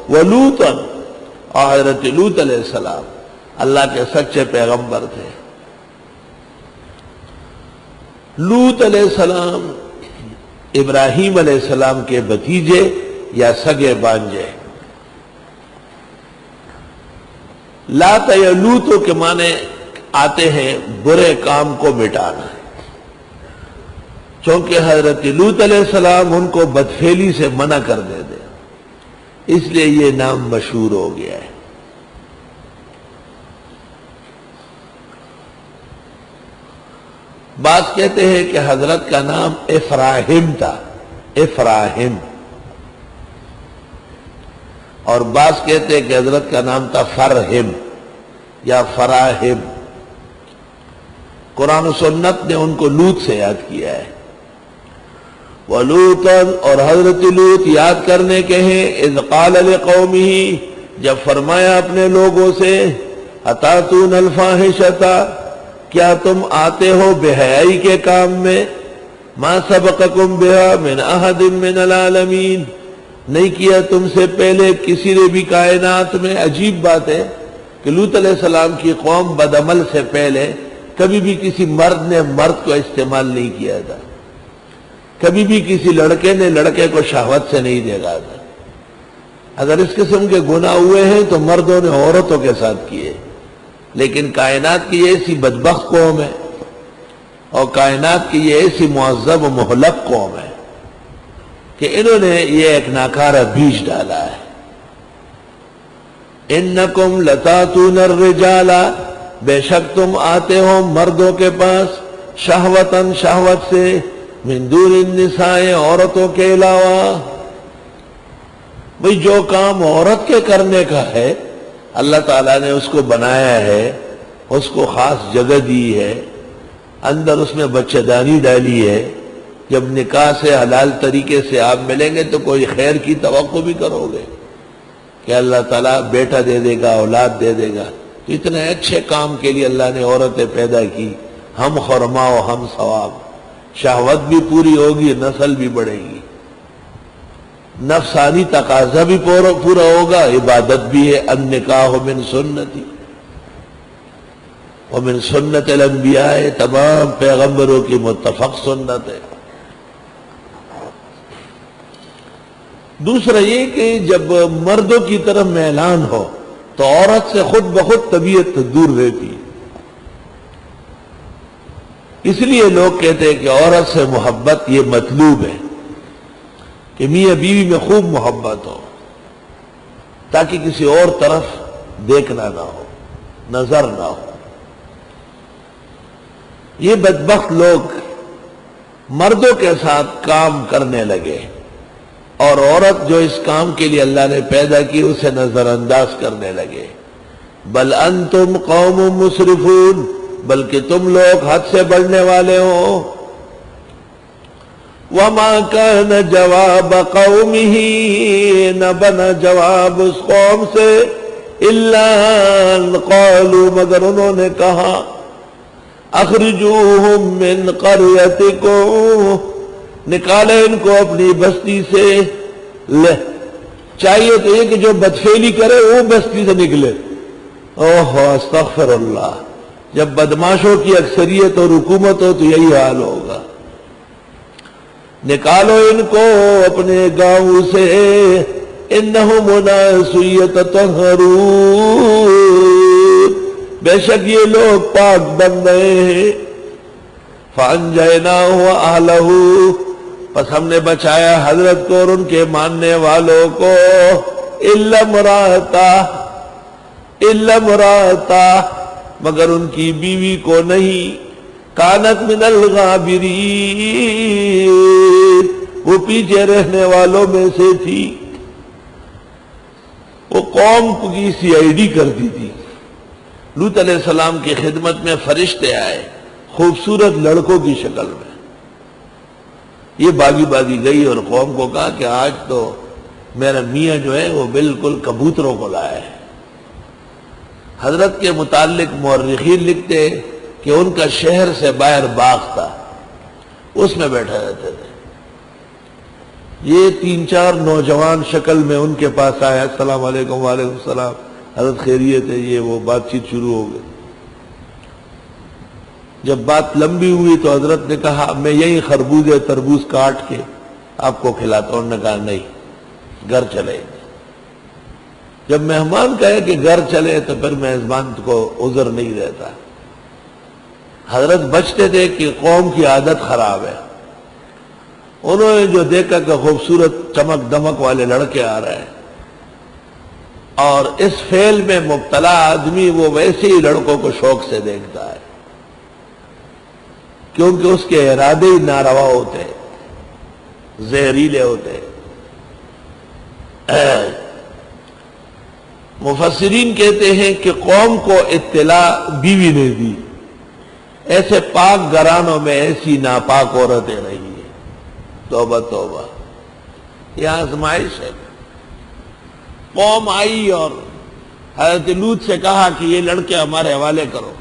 وَلُوطًا، اور حضرت لوط علیہ السلام اللہ کے سچے پیغمبر تھے۔ لوط علیہ السلام ابراہیم علیہ السلام کے بھتیجے یا سگے بانجے۔ لاط یا لوطو کے معنی آتے ہیں برے کام کو مٹانا، چونکہ حضرت لوط علیہ السلام ان کو بدفعلی سے منع کر دے دے، اس لیے یہ نام مشہور ہو گیا ہے۔ بعض کہتے ہیں کہ حضرت کا نام افراہیم تھا، افراہیم، اور بعض کہتے ہیں کہ حضرت کا نام تھا فرہم یا فراہم۔ قرآن و سنت نے ان کو لوط سے یاد کیا ہے۔ وَلُوطًا، اور حضرت لوط یاد کرنے کے ہیں، اذ قال لقومہ، جب فرمایا اپنے لوگوں سے، اتاتون الفاحشۃ، کیا تم آتے ہو بے حیائی کے کام میں، ما سبقکم بہا من احد من العالمین، نہیں کیا تم سے پہلے کسی نے بھی کائنات میں۔ عجیب بات ہے کہ لوط علیہ السلام کی قوم بدعمل سے پہلے کبھی بھی کسی مرد نے مرد کو استعمال نہیں کیا تھا، کبھی بھی کسی لڑکے نے لڑکے کو شہوت سے نہیں دیکھا تھا۔ اگر اس قسم کے گناہ ہوئے ہیں تو مردوں نے عورتوں کے ساتھ کیے، لیکن کائنات کی یہ ایسی بدبخت قوم ہے، اور کائنات کی یہ ایسی معذب و مہلک قوم ہے کہ انہوں نے یہ ایک ناکارہ بیج ڈالا ہے۔ انکم لتاتون الرجال، بے شک تم آتے ہو مردوں کے پاس، شہوتاً شہوت سے، من دون النساء عورتوں کے علاوہ۔ بھئی جو کام عورت کے کرنے کا ہے اللہ تعالیٰ نے اس کو بنایا ہے، اس کو خاص جگہ دی ہے، اندر اس میں بچہ دانی ڈالی ہے۔ جب نکاح سے حلال طریقے سے آپ ملیں گے تو کوئی خیر کی توقع بھی کرو گے کہ اللہ تعالیٰ بیٹا دے دے گا، اولاد دے دے گا۔ تو اتنے اچھے کام کے لیے اللہ نے عورتیں پیدا کی، ہم خرما و ہم ثواب، شہوت بھی پوری ہوگی، نسل بھی بڑھے گی، نفسانی تقاضا بھی پورا ہوگا، عبادت بھی ہے۔ النکاح من سنتی ومن سنت الانبیاء، تمام پیغمبروں کی متفق سنت ہے۔ دوسرا یہ کہ جب مردوں کی طرف میلان ہو تو عورت سے خود بخود طبیعت دور رہتی ہے۔ اس لیے لوگ کہتے ہیں کہ عورت سے محبت یہ مطلوب ہے کہ میاں بیوی میں خوب محبت ہو، تاکہ کسی اور طرف دیکھنا نہ ہو، نظر نہ ہو۔ یہ بدبخت لوگ مردوں کے ساتھ کام کرنے لگے، اور عورت جو اس کام کے لیے اللہ نے پیدا کی اسے نظر انداز کرنے لگے۔ بل انتم قوم مسرفون، بلکہ تم لوگ حد سے بڑھنے والے ہو۔ وما كان جواب قومه، نہ بنا جواب اس قوم سے، الا ان قالوا، مگر انہوں نے کہا، اخرجوهم من قريتكم، نکالے ان کو اپنی بستی سے۔ لے چاہیے تو یہ کہ جو بدفعلی کرے وہ بستی سے نکلے۔ اوہ استغفر اللہ، جب بدماشوں کی اکثریت اور حکومت ہو تو یہی حال ہوگا۔ نکالو ان کو اپنے گاؤں سے، انہم اناس یتطہرون، بے شک یہ لوگ پاک بن رہے ہیں۔ فانجیناہ واہلہ، پس ہم نے بچایا حضرت کو اور ان کے ماننے والوں کو، الا امرأتہ، مگر ان کی بیوی کو نہیں، کانت من الغابرین، وہ پیچھے رہنے والوں میں سے تھی، وہ قوم کی CID کرتی تھی۔ لوط علیہ السلام کی خدمت میں فرشتے آئے خوبصورت لڑکوں کی شکل میں، یہ باغی باغی گئی اور قوم کو کہا کہ آج تو میرا میاں جو ہے وہ بالکل کبوتروں کو لایا ہے۔ حضرت کے متعلق مورخین لکھتے کہ ان کا شہر سے باہر باغ تھا، اس میں بیٹھے رہتے تھے۔ یہ 3-4 نوجوان شکل میں ان کے پاس آئے، السلام علیکم، وعلیکم السلام، حضرت خیریت ہے، یہ وہ بات چیت شروع ہو گئی۔ جب بات لمبی ہوئی تو حضرت نے کہا میں یہی خربوزے تربوز کاٹ کے آپ کو کھلاتا ہوں۔ انہوں نے کہا نہیں، گھر چلے۔ جب مہمان کہے کہ گھر چلے تو پھر میزبان کو عذر نہیں رہتا۔ حضرت بچتے تھے کہ قوم کی عادت خراب ہے، انہوں نے جو دیکھا کہ خوبصورت چمک دمک والے لڑکے آ رہے ہیں اور اس فعل میں مبتلا آدمی وہ ویسے ہی لڑکوں کو شوق سے دیکھتا ہے، کیونکہ اس کے ارادے ہی ناروا ہوتے ہیں، زہریلے ہوتے ہیں۔ مفسرین کہتے ہیں کہ قوم کو اطلاع بیوی نے دی، ایسے پاک گھرانوں میں ایسی ناپاک عورتیں رہی ہیں۔ توبہ توبہ، یہ آزمائش ہے۔ قوم آئی اور حضرت لوط سے کہا کہ یہ لڑکے ہمارے حوالے کرو۔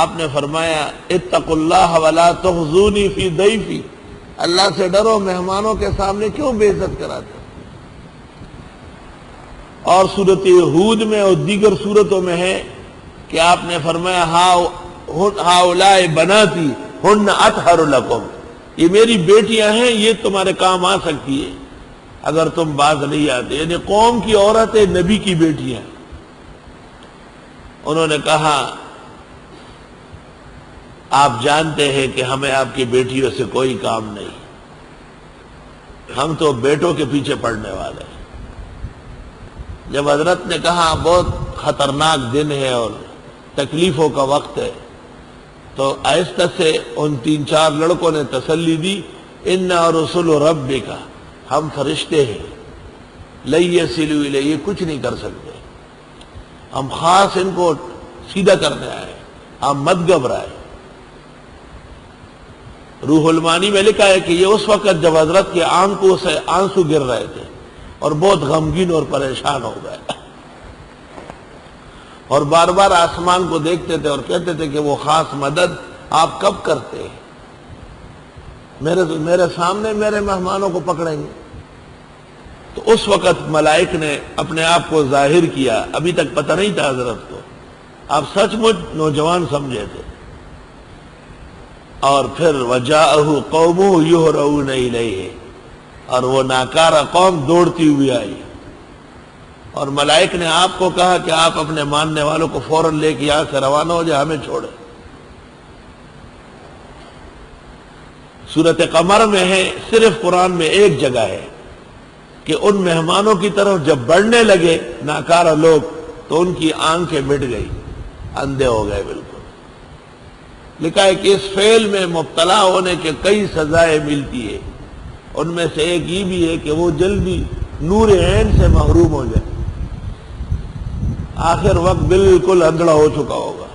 آپ نے فرمایا اتقوا اللہ ولا تخزونی فی ضیفی، اللہ سے ڈرو، مہمانوں کے سامنے کیوں بے عزت کراتے؟ اور سورۃ ہود میں اور دیگر سورتوں میں ہے کہ آپ نے فرمایا ہؤلاء بناتی ہن اطہر لکم، یہ میری بیٹیاں ہیں، یہ تمہارے کام آ سکتی ہے اگر تم باز نہیں آتے۔ یعنی قوم کی عورتیں نبی کی بیٹیاں۔ انہوں نے کہا آپ جانتے ہیں کہ ہمیں آپ کی بیٹیوں سے کوئی کام نہیں، ہم تو بیٹوں کے پیچھے پڑنے والے ہیں۔ جب حضرت نے کہا بہت خطرناک دن ہے اور تکلیفوں کا وقت ہے، تو آہستہ سے ان 3-4 لڑکوں نے تسلی دی، اِنَّا رُسُلُ رَبِّكَ، ہم فرشتے ہیں، لَن يَصِلُوا إِلَيْهِ، یہ کچھ نہیں کر سکتے، ہم خاص ان کو سیدھا کرنے آئے، آپ مت گھبرائے۔ روح المعانی میں لکھا ہے کہ یہ اس وقت جب حضرت کے آنکھوں سے آنسو گر رہے تھے اور بہت غمگین اور پریشان ہو گئے، اور بار بار آسمان کو دیکھتے تھے اور کہتے تھے کہ وہ خاص مدد آپ کب کرتے ہیں، میرے سامنے میرے مہمانوں کو پکڑیں گے۔ تو اس وقت ملائک نے اپنے آپ کو ظاہر کیا، ابھی تک پتہ نہیں تھا حضرت کو، آپ سچ مچ نوجوان سمجھے تھے۔ اور پھر وجاءہ قومہ یہرعون الیہ، اور وہ ناکارہ قوم دوڑتی ہوئی آئی، اور ملائک نے آپ کو کہا کہ آپ اپنے ماننے والوں کو فوراً لے کے یہاں سے روانہ ہو جائے، ہمیں چھوڑے۔ سورۃ قمر میں ہے، صرف قرآن میں ایک جگہ ہے کہ ان مہمانوں کی طرف جب بڑھنے لگے ناکارہ لوگ تو ان کی آنکھیں مٹ گئی، اندھے ہو گئے بالکل۔ لکھا ہے کہ اس فعل میں مبتلا ہونے کے کئی سزائیں ملتی ہے، ان میں سے ایک یہ بھی ہے کہ وہ جلدی نور عین سے محروم ہو جائے، آخر وقت بالکل اندھڑا ہو چکا ہوگا۔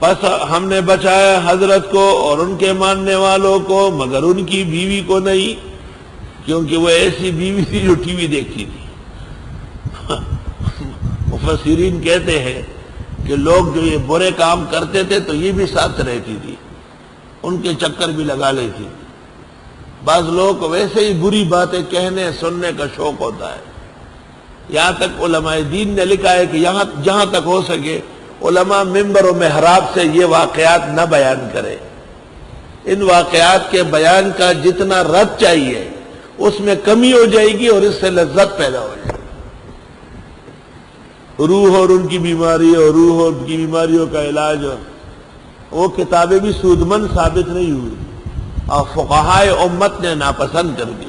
بس ہم نے بچایا حضرت کو اور ان کے ماننے والوں کو، مگر ان کی بیوی کو نہیں، کیونکہ وہ ایسی بیوی تھی جو ٹی وی دیکھتی تھی۔ مفسرین کہتے ہیں کہ لوگ جو یہ برے کام کرتے تھے تو یہ بھی ساتھ رہتی تھی، ان کے چکر بھی لگا لیتی۔ بعض لوگوں کو ویسے ہی بری باتیں کہنے سننے کا شوق ہوتا ہے، یہاں تک علماء دین نے لکھا ہے کہ جہاں تک ہو سکے علماء ممبر و محراب سے یہ واقعات نہ بیان کرے، ان واقعات کے بیان کا جتنا رد چاہیے اس میں کمی ہو جائے گی اور اس سے لذت پیدا ہو جائے گی۔ روح اور ان کی بیماری اور روح اور کی بیماریوں کا علاج، وہ کتابیں بھی سودمند ثابت نہیں ہوئی اور فقہائے امت نے ناپسند کر دی۔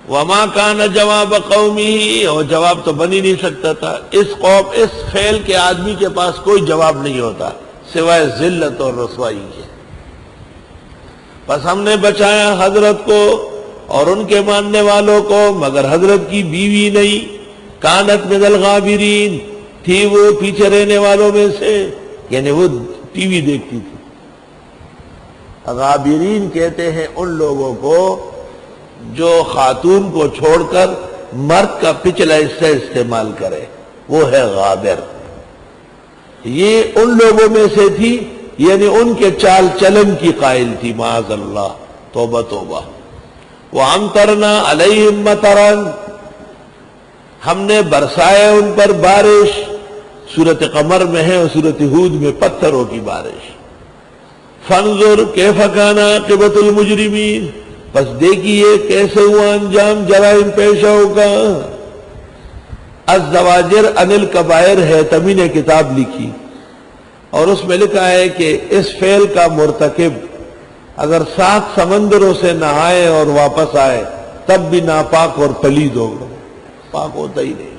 وما کان جواب قومہ، اور جواب تو بن ہی نہیں سکتا تھا، اس فعل کے آدمی کے پاس کوئی جواب نہیں ہوتا سوائے ذلت اور رسوائی کے۔ بس ہم نے بچایا حضرت کو اور ان کے ماننے والوں کو، مگر حضرت کی بیوی نہیں، کانت من الغابرین، تھی وہ پیچھے رہنے والوں میں سے، یعنی وہ ٹی وی دیکھتی تھی۔ غابرین کہتے ہیں ان لوگوں کو جو خاتون کو چھوڑ کر مرد کا پچھلا حصہ استعمال کرے، وہ ہے غابر۔ یہ ان لوگوں میں سے تھی، یعنی ان کے چال چلن کی قائل تھی، معاذ اللہ، توبہ توبہ۔ وَأَمْطَرْنَا عَلَيْهِمْ مَطَرًا، ہم نے برسائے ان پر بارش، سورۃ قمر میں ہے اور سورۃ ہود میں پتھروں کی بارش۔ فَانظُرْ كَيْفَ كَانَ عَاقِبَةُ الْمُجْرِمِينَ، پس دیکھیے کیسے ہوا انجام جرائم پیشوں کا۔ الزواجر عن الکبائر ہے، تمی نے کتاب لکھی اور اس میں لکھا ہے کہ اس فعل کا مرتکب اگر 7 سمندروں سے نہائے اور واپس آئے تب بھی ناپاک اور پلید ہوگا، پاک ہوتا ہی نہیں۔